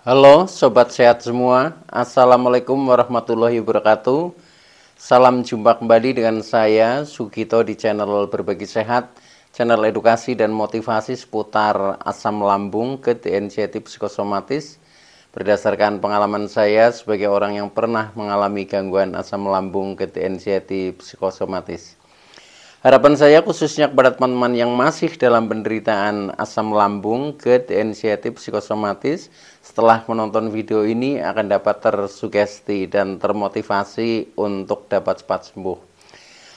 Halo Sobat Sehat semua, Assalamualaikum warahmatullahi wabarakatuh. Salam jumpa kembali dengan saya Sugito di channel Berbagi Sehat, channel edukasi dan motivasi seputar asam lambung, GERD, anxiety, psikosomatis. Berdasarkan pengalaman saya sebagai orang yang pernah mengalami gangguan asam lambung, GERD, anxiety, psikosomatis. Harapan saya khususnya kepada teman-teman yang masih dalam penderitaan asam lambung, GERD, anxiety, psikosomatis, setelah menonton video ini akan dapat tersugesti dan termotivasi untuk dapat cepat sembuh.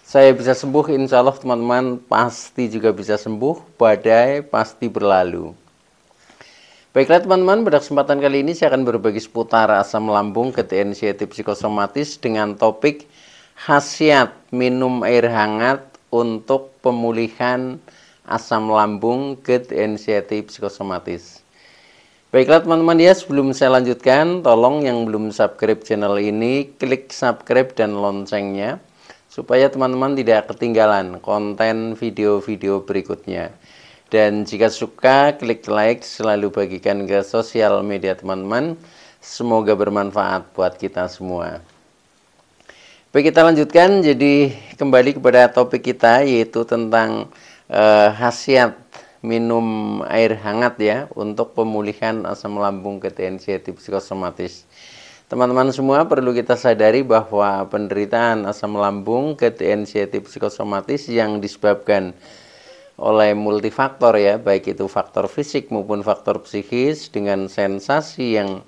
Saya bisa sembuh, insya Allah teman-teman pasti juga bisa sembuh, badai pasti berlalu. Baiklah teman-teman, pada kesempatan kali ini saya akan berbagi seputar asam lambung, GERD, anxiety, psikosomatis dengan topik khasiat minum air hangat untuk pemulihan asam lambung, GERD, anxiety, psikosomatis. Baiklah teman-teman ya, sebelum saya lanjutkan, tolong yang belum subscribe channel ini, klik subscribe dan loncengnya, supaya teman-teman tidak ketinggalan konten video-video berikutnya. Dan jika suka, klik like, selalu bagikan ke sosial media teman-teman. Semoga bermanfaat buat kita semua. Baik, kita lanjutkan. Jadi kembali kepada topik kita, yaitu tentang khasiat minum air hangat ya untuk pemulihan asam lambung, GERD, anxiety, psikosomatis. Teman-teman semua perlu kita sadari bahwa penderitaan asam lambung, GERD, anxiety, psikosomatis yang disebabkan oleh multifaktor ya, baik itu faktor fisik maupun faktor psikis, dengan sensasi yang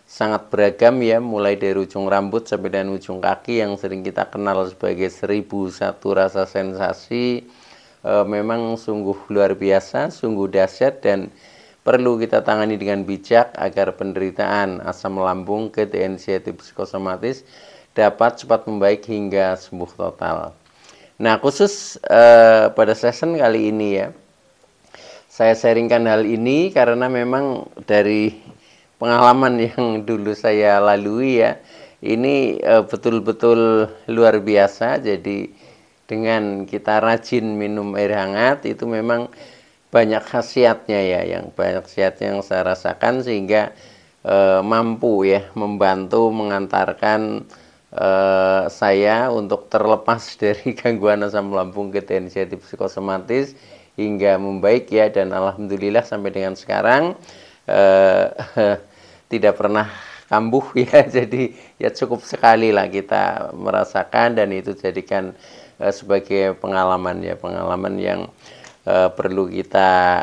sangat beragam ya, mulai dari ujung rambut sampai dengan ujung kaki yang sering kita kenal sebagai 1001 rasa sensasi. Memang sungguh luar biasa, sungguh dahsyat, dan perlu kita tangani dengan bijak agar penderitaan asam lambung, GERD, anxiety, psikosomatis dapat cepat membaik hingga sembuh total. Nah, khusus pada session kali ini ya, saya sharingkan hal ini karena memang dari pengalaman yang dulu saya lalui ya, ini betul-betul luar biasa. Jadi dengan kita rajin minum air hangat itu memang banyak khasiatnya ya, yang banyak khasiatnya yang saya rasakan, sehingga mampu ya membantu mengantarkan saya untuk terlepas dari gangguan asam lambung, GERD, anxiety, psikosomatis hingga membaik ya, dan alhamdulillah sampai dengan sekarang tidak pernah kambuh ya. Jadi ya cukup sekali lah kita merasakan, dan itu jadikan sebagai pengalaman ya, pengalaman yang perlu kita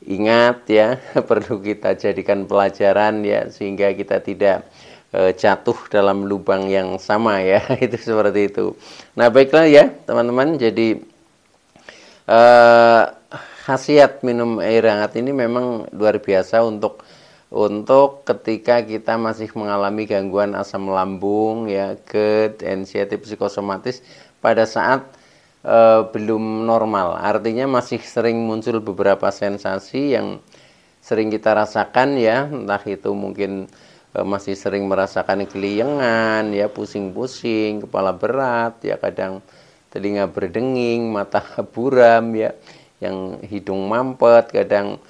ingat ya, perlu kita jadikan pelajaran ya, sehingga kita tidak jatuh dalam lubang yang sama ya. Itu seperti itu. Nah, baiklah ya teman-teman, jadi khasiat minum air hangat ini memang luar biasa untuk ketika kita masih mengalami gangguan asam lambung ya, GERD, anxiety, psikosomatis pada saat belum normal. Artinya masih sering muncul beberapa sensasi yang sering kita rasakan ya, entah itu mungkin masih sering merasakan keliengan ya, pusing-pusing, kepala berat ya, kadang telinga berdenging, mata buram ya, yang hidung mampet, kadang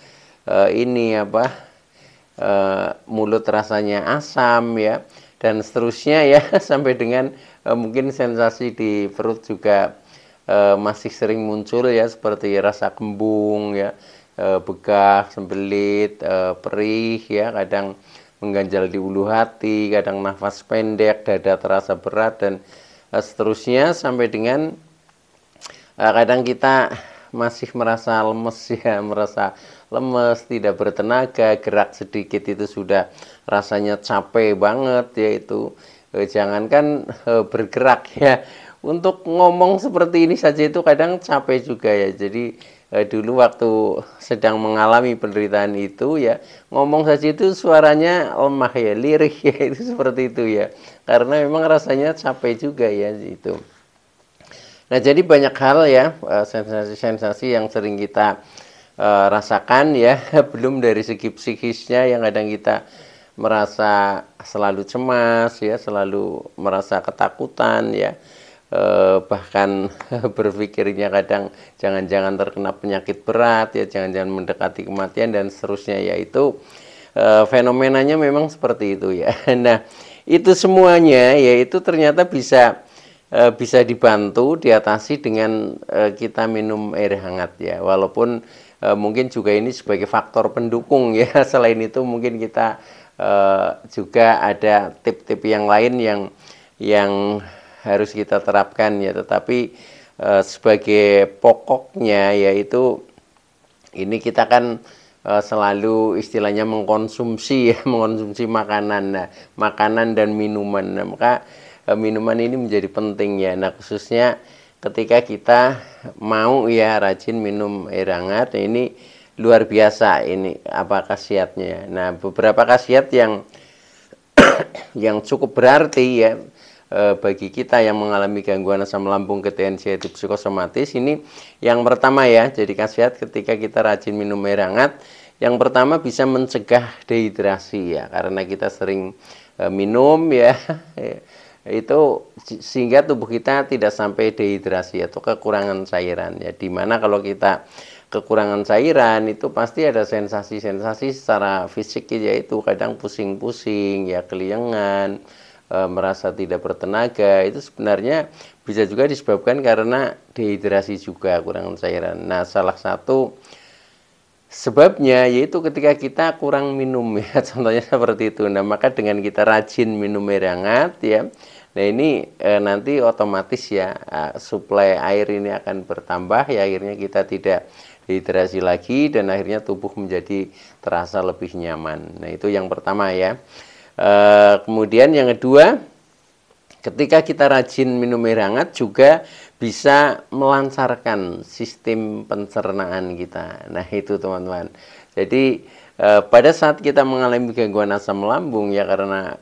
mulut rasanya asam ya, dan seterusnya ya, sampai dengan mungkin sensasi di perut juga masih sering muncul ya, seperti rasa kembung ya, begah, sembelit, perih ya, kadang mengganjal di ulu hati, kadang nafas pendek, dada terasa berat, dan seterusnya, sampai dengan kadang kita masih merasa lemes ya, merasa lemes, tidak bertenaga, gerak sedikit itu sudah rasanya capek banget ya. Itu jangankan bergerak ya, untuk ngomong seperti ini saja itu kadang capek juga ya. Jadi dulu waktu sedang mengalami penderitaan itu ya, ngomong saja itu suaranya lemah ya, lirih ya, itu seperti itu ya, karena memang rasanya capek juga ya itu. Nah, jadi banyak hal ya, sensasi-sensasi yang sering kita rasakan ya, belum dari segi psikisnya yang kadang kita merasa selalu cemas ya, selalu merasa ketakutan ya, bahkan berpikirnya kadang jangan-jangan terkena penyakit berat ya, jangan-jangan mendekati kematian dan seterusnya, yaitu fenomenanya memang seperti itu ya. Nah, itu semuanya yaitu ternyata bisa dibantu diatasi dengan kita minum air hangat ya. Walaupun mungkin juga ini sebagai faktor pendukung ya. Selain itu mungkin kita juga ada tip-tip yang lain yang harus kita terapkan ya. Tetapi sebagai pokoknya yaitu ini kita kan selalu istilahnya mengkonsumsi ya, mengkonsumsi makanan. Nah, makanan dan minuman. Nah, maka minuman ini menjadi penting ya. Nah, khususnya ketika kita mau ya rajin minum air hangat, nah ini luar biasa ini apa khasiatnya. Nah, beberapa khasiat yang cukup berarti ya bagi kita yang mengalami gangguan asam lambung, ketensi yaitu psikosomatis ini yang pertama ya. Jadi khasiat ketika kita rajin minum air hangat, yang pertama bisa mencegah dehidrasi ya, karena kita sering minum ya itu sehingga tubuh kita tidak sampai dehidrasi atau kekurangan cairan ya. Dimana kalau kita kekurangan cairan itu pasti ada sensasi-sensasi secara fisik yaitu kadang pusing-pusing ya, keliengan, merasa tidak bertenaga. Itu sebenarnya bisa juga disebabkan karena dehidrasi juga, kurangan cairan. Nah, salah satu sebabnya yaitu ketika kita kurang minum ya, contohnya seperti itu. Nah, maka dengan kita rajin minum air hangat ya, nah ini nanti otomatis ya suplai air ini akan bertambah ya, akhirnya kita tidak dehidrasi lagi dan akhirnya tubuh menjadi terasa lebih nyaman. Nah, itu yang pertama ya. Kemudian yang kedua, ketika kita rajin minum air hangat juga bisa melancarkan sistem pencernaan kita. Nah, itu teman-teman. Jadi pada saat kita mengalami gangguan asam lambung ya, karena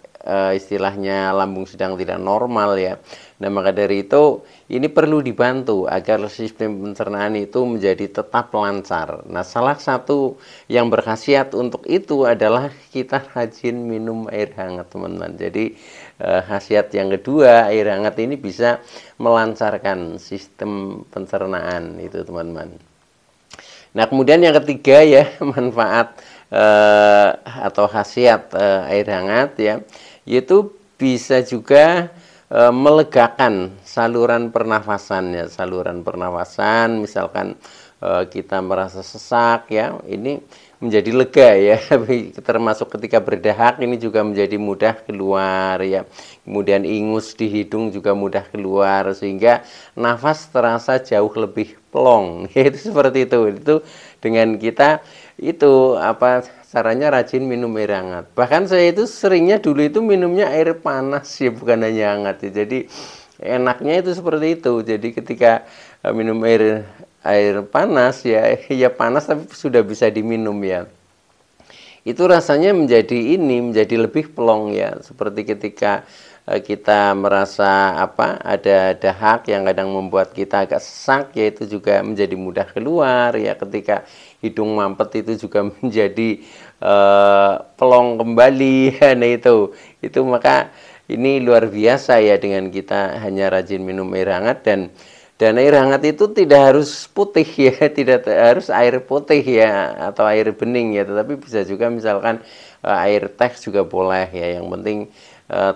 istilahnya lambung sedang tidak normal ya. Nah, maka dari itu ini perlu dibantu agar sistem pencernaan itu menjadi tetap lancar. Nah, salah satu yang berkhasiat untuk itu adalah kita rajin minum air hangat, teman-teman. Jadi khasiat yang kedua, air hangat ini bisa melancarkan sistem pencernaan itu, teman-teman. Nah, kemudian yang ketiga ya, manfaat atau khasiat air hangat ya, yaitu bisa juga melegakan saluran pernafasan ya, saluran pernafasan. Misalkan kita merasa sesak ya, ini menjadi lega ya. Termasuk ketika berdahak ini juga menjadi mudah keluar ya. Kemudian ingus di hidung juga mudah keluar sehingga nafas terasa jauh lebih plong. Itu seperti itu. Itu dengan kita itu apa caranya rajin minum air hangat. Bahkan saya itu seringnya dulu itu minumnya air panas ya, bukan hanya hangat ya. Jadi enaknya itu seperti itu. Jadi ketika minum air panas ya, ya panas tapi sudah bisa diminum ya. Itu rasanya menjadi lebih plong ya. Seperti ketika kita merasa ada dahak yang kadang membuat kita agak sesak, ya itu juga menjadi mudah keluar ya. Ketika hidung mampet itu juga menjadi plong kembali. Nah itu maka ini luar biasa ya dengan kita hanya rajin minum air hangat. Dan air hangat itu tidak harus putih ya, tidak harus air putih ya atau air bening ya, tetapi bisa juga misalkan air teh juga boleh ya. Yang penting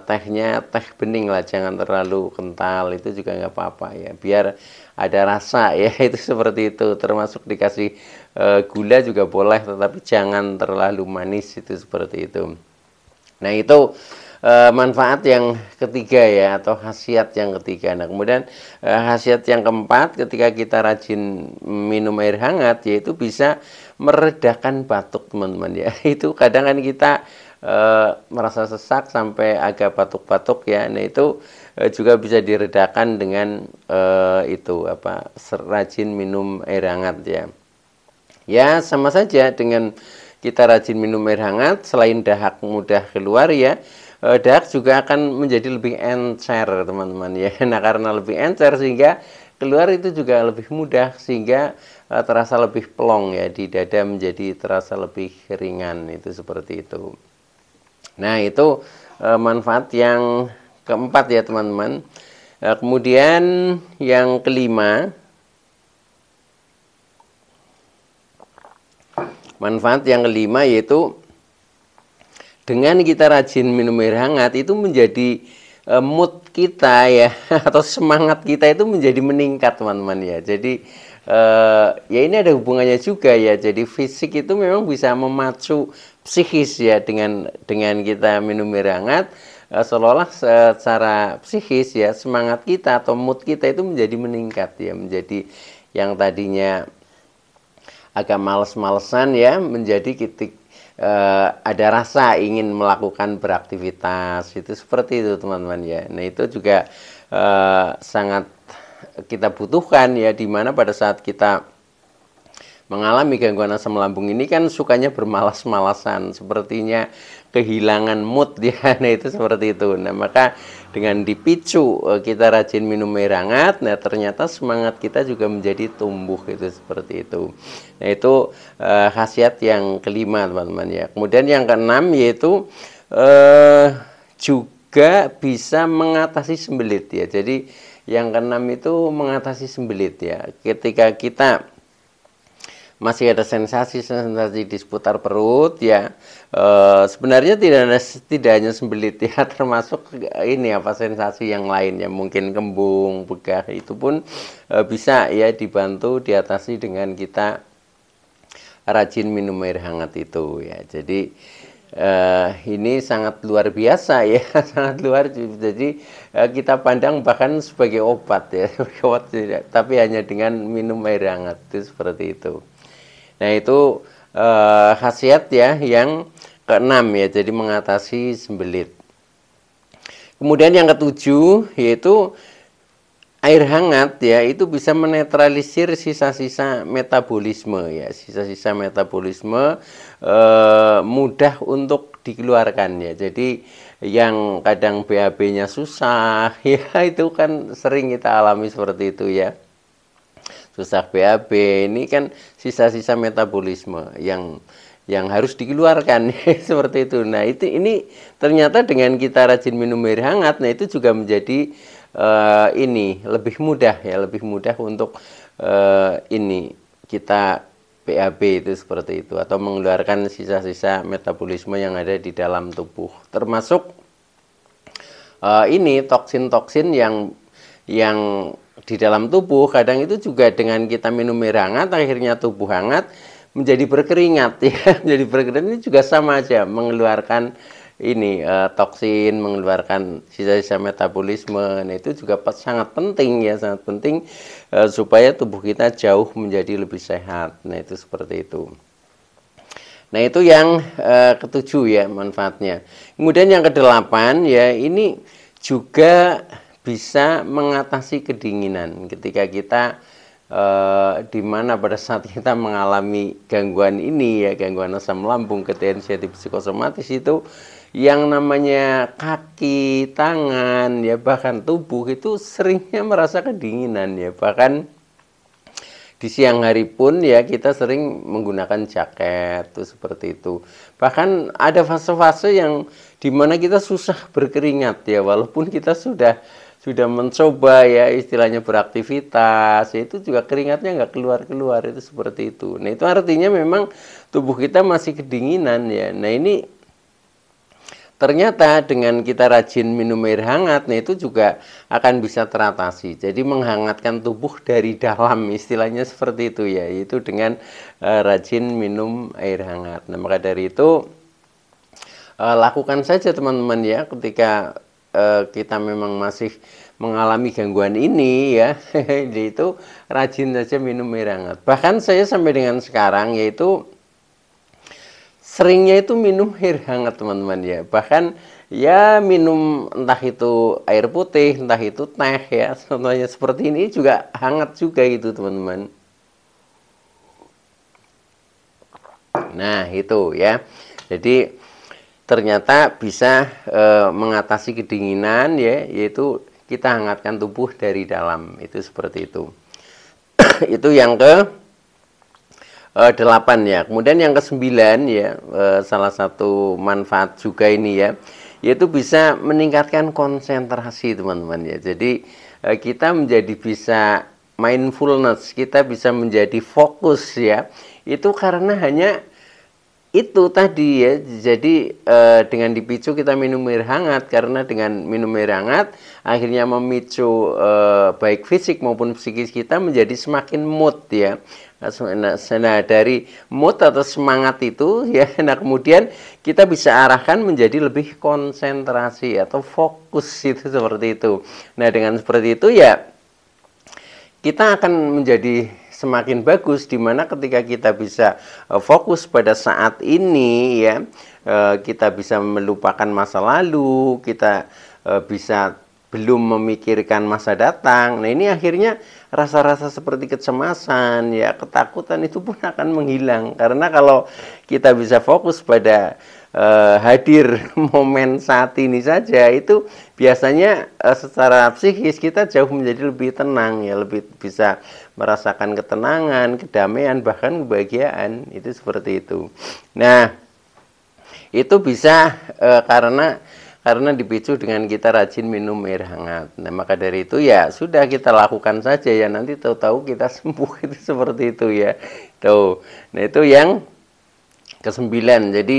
tehnya teh bening lah, jangan terlalu kental, itu juga nggak apa-apa ya, biar ada rasa ya. Itu seperti itu. Termasuk dikasih gula juga boleh, tetapi jangan terlalu manis, itu seperti itu. Nah, itu manfaat yang ketiga ya, atau khasiat yang ketiga. Nah, kemudian khasiat yang keempat, ketika kita rajin minum air hangat, yaitu bisa meredakan batuk, teman-teman ya. Itu kadang kan kita merasa sesak sampai agak batuk-batuk ya. Nah, itu juga bisa diredakan dengan rajin minum air hangat ya. Ya, sama saja dengan kita rajin minum air hangat, selain dahak mudah keluar ya, dahak juga akan menjadi lebih encer, teman-teman ya. Nah, karena lebih encer sehingga keluar itu juga lebih mudah, sehingga terasa lebih plong ya, di dada menjadi terasa lebih ringan, itu seperti itu. Nah, itu manfaat yang keempat ya, teman-teman. Kemudian yang kelima, manfaat yang kelima yaitu Dengan kita rajin minum air hangat itu menjadi mood kita ya atau semangat kita itu menjadi meningkat teman-teman ya. Jadi ya ini ada hubungannya juga ya. Jadi fisik itu memang bisa memacu psikis ya dengan kita minum air hangat, seolah-olah secara psikis ya semangat kita atau mood kita itu menjadi meningkat ya, menjadi yang tadinya agak males-malesan ya menjadi ada rasa ingin melakukan beraktivitas, itu seperti itu teman-teman ya. Nah itu juga sangat kita butuhkan ya, dimana pada saat kita mengalami gangguan asam lambung ini kan sukanya bermalas-malasan, sepertinya kehilangan mood ya. Nah itu seperti itu. Nah maka dengan dipicu kita rajin minum air hangat, nah ternyata semangat kita juga menjadi tumbuh, itu seperti itu. Nah itu khasiat yang kelima teman-teman ya. Kemudian yang keenam yaitu juga bisa mengatasi sembelit ya. Jadi yang keenam itu mengatasi sembelit ya. Ketika kita masih ada sensasi-sensasi di seputar perut ya, sebenarnya tidak hanya sembelit ya, termasuk ini apa sensasi yang lain ya, mungkin kembung, begah, itu pun bisa ya dibantu diatasi dengan kita rajin minum air hangat itu ya. Jadi ini sangat luar biasa ya, sangat luar. Jadi kita pandang bahkan sebagai obat ya, tapi hanya dengan minum air hangat, itu seperti itu. Nah itu khasiat ya yang keenam ya, jadi mengatasi sembelit. Kemudian yang ketujuh yaitu air hangat ya, itu bisa menetralisir sisa-sisa metabolisme ya, sisa-sisa metabolisme mudah untuk dikeluarkan ya. Jadi yang kadang BAB-nya susah ya, itu kan sering kita alami seperti itu ya. Susah BAB ini kan sisa-sisa metabolisme yang harus dikeluarkan seperti itu. Nah ini ternyata dengan kita rajin minum air hangat, nah itu juga menjadi ini lebih mudah ya, lebih mudah untuk ini kita BAB itu seperti itu, atau mengeluarkan sisa-sisa metabolisme yang ada di dalam tubuh, termasuk ini toksin-toksin yang di dalam tubuh. Kadang itu juga dengan kita minum air hangat, akhirnya tubuh hangat menjadi berkeringat ya. Menjadi berkeringat ini juga sama aja mengeluarkan ini toksin, mengeluarkan sisa-sisa metabolisme. Nah itu juga sangat penting ya, sangat penting supaya tubuh kita jauh menjadi lebih sehat. Nah itu seperti itu. Nah itu yang ketujuh ya manfaatnya. Kemudian yang kedelapan ya, ini juga bisa mengatasi kedinginan ketika kita di mana pada saat kita mengalami gangguan ini ya, gangguan asam lambung, ketensian psikosomatis, itu yang namanya kaki, tangan ya, bahkan tubuh itu seringnya merasa kedinginan ya. Bahkan di siang hari pun ya kita sering menggunakan jaket tuh seperti itu. Bahkan ada fase-fase yang dimana kita susah berkeringat ya, walaupun kita sudah mencoba ya istilahnya beraktivitas, ya itu juga keringatnya nggak keluar-keluar, itu seperti itu. Nah itu artinya memang tubuh kita masih kedinginan ya. Nah ini ternyata dengan kita rajin minum air hangat, nah itu juga akan bisa teratasi. Jadi menghangatkan tubuh dari dalam, istilahnya seperti itu ya, itu dengan rajin minum air hangat. Nah maka dari itu lakukan saja teman-teman ya, ketika kita memang masih mengalami gangguan ini ya, itu rajin saja minum air hangat. Bahkan saya sampai dengan sekarang yaitu seringnya itu minum air hangat teman-teman ya. Bahkan ya minum entah itu air putih, entah itu teh ya, contohnya seperti ini juga hangat juga gitu teman-teman. Nah itu ya, jadi ternyata bisa mengatasi kedinginan ya, yaitu kita hangatkan tubuh dari dalam, itu seperti itu. Itu yang ke 8 ya. Kemudian yang ke-9 ya, salah satu manfaat juga ini ya, yaitu bisa meningkatkan konsentrasi teman-teman ya. Jadi kita menjadi bisa mindfulness, kita bisa menjadi fokus ya, itu karena hanya itu tadi ya, jadi dengan dipicu kita minum air hangat, karena dengan minum air hangat akhirnya memicu baik fisik maupun psikis kita menjadi semakin mood ya. Nah, dari mood atau semangat itu ya, nah kemudian kita bisa arahkan menjadi lebih konsentrasi atau fokus, itu seperti itu. Nah, dengan seperti itu ya kita akan menjadi semakin bagus, dimana ketika kita bisa fokus pada saat ini ya, kita bisa melupakan masa lalu, kita bisa belum memikirkan masa datang. Nah, ini akhirnya rasa-rasa seperti kecemasan ya, ketakutan itu pun akan menghilang, karena kalau kita bisa fokus pada hadir momen saat ini saja, itu biasanya secara psikis kita jauh menjadi lebih tenang ya, lebih bisa merasakan ketenangan, kedamaian, bahkan kebahagiaan, itu seperti itu. Nah, itu bisa karena dipicu dengan kita rajin minum air hangat. Nah, maka dari itu ya sudah, kita lakukan saja ya, nanti tahu-tahu kita sembuh, itu seperti itu ya. Tuh. Nah, itu yang ke-9, jadi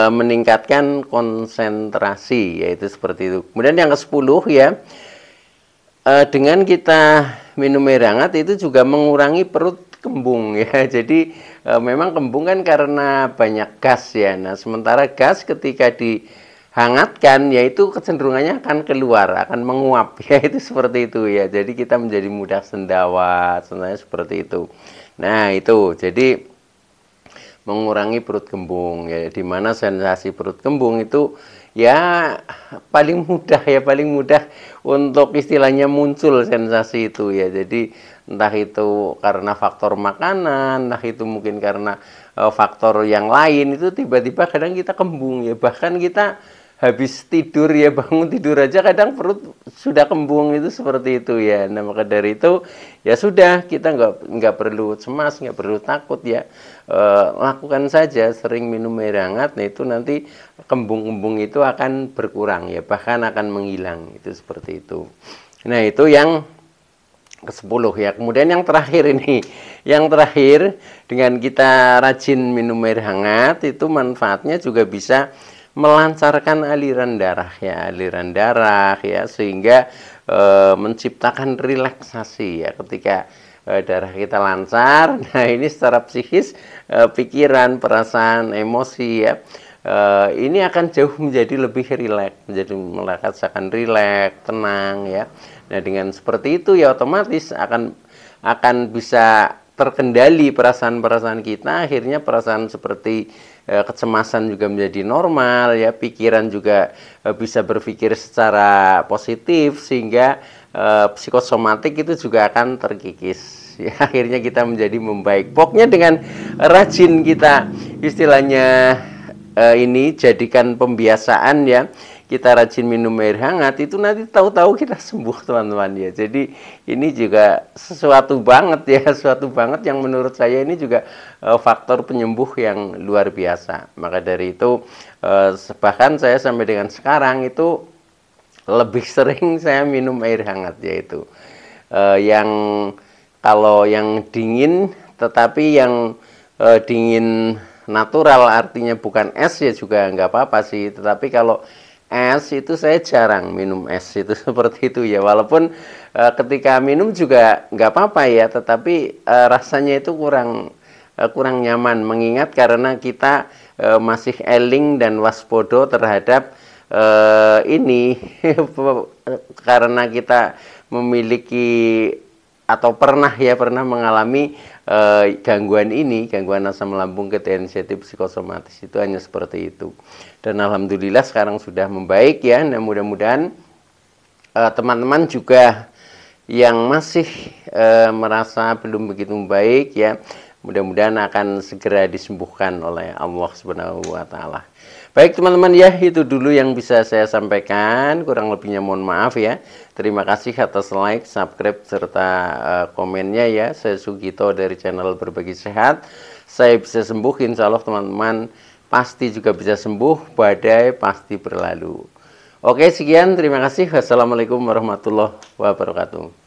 meningkatkan konsentrasi, yaitu seperti itu. Kemudian yang ke-10 ya, dengan kita minum air hangat itu juga mengurangi perut kembung ya. Jadi memang kembung kan karena banyak gas ya. Nah, sementara gas ketika dihangatkan yaitu kecenderungannya akan keluar, akan menguap ya, itu seperti itu ya. Jadi kita menjadi mudah sendawa, sebenarnya seperti itu. Nah, itu jadi mengurangi perut kembung ya, dimana sensasi perut kembung itu ya paling mudah untuk istilahnya muncul sensasi itu ya. Jadi entah itu karena faktor makanan, entah itu mungkin karena faktor yang lain, itu tiba-tiba kadang kita kembung ya, bahkan kita habis tidur ya, bangun tidur aja kadang perut sudah kembung, itu seperti itu ya. Nah, maka dari itu ya sudah, kita nggak perlu cemas, nggak perlu takut ya, lakukan saja sering minum air hangat. Nah, itu nanti kembung-kembung itu akan berkurang ya, bahkan akan menghilang, itu seperti itu. Nah, itu yang ke-10 ya. Kemudian yang terakhir ini, yang terakhir, dengan kita rajin minum air hangat itu manfaatnya juga bisa melancarkan aliran darah ya, sehingga menciptakan relaksasi ya. Ketika darah kita lancar, nah ini secara psikis, pikiran, perasaan, emosi ya, ini akan jauh menjadi lebih rileks, menjadi merasakan rileks, tenang ya. Nah, dengan seperti itu ya otomatis akan bisa terkendali perasaan-perasaan kita, akhirnya perasaan seperti kecemasan juga menjadi normal ya, pikiran juga bisa berpikir secara positif, sehingga psikosomatik itu juga akan terkikis ya, akhirnya kita menjadi membaik. Pokoknya dengan rajin kita istilahnya ini jadikan pembiasaan ya, kita rajin minum air hangat, itu nanti tahu-tahu kita sembuh teman-teman ya. Jadi ini juga sesuatu banget ya, sesuatu banget yang menurut saya ini juga faktor penyembuh yang luar biasa. Maka dari itu bahkan saya sampai dengan sekarang itu lebih sering saya minum air hangat, yaitu yang kalau yang dingin, tetapi yang dingin natural, artinya bukan es ya juga nggak apa-apa sih. Tetapi kalau es itu saya jarang minum es, itu seperti itu ya. Walaupun ketika minum juga nggak apa-apa ya, tetapi rasanya itu kurang nyaman, mengingat karena kita masih eling dan waspodo terhadap ini karena kita memiliki atau pernah mengalami gangguan asam lambung, ketensiatif, psikosomatis, itu hanya seperti itu. Dan alhamdulillah sekarang sudah membaik ya. Nah, mudah-mudahan teman-teman juga yang masih merasa belum begitu baik ya, mudah-mudahan akan segera disembuhkan oleh Allah Subhanahu wa taala. Baik teman-teman ya, itu dulu yang bisa saya sampaikan, kurang lebihnya mohon maaf ya. Terima kasih atas like, subscribe, serta komennya ya. Saya Sugito dari channel Berbagi Sehat. Saya bisa sembuh, insya Allah teman-teman pasti juga bisa sembuh, badai pasti berlalu. Oke, sekian, terima kasih. Wassalamualaikum warahmatullahi wabarakatuh.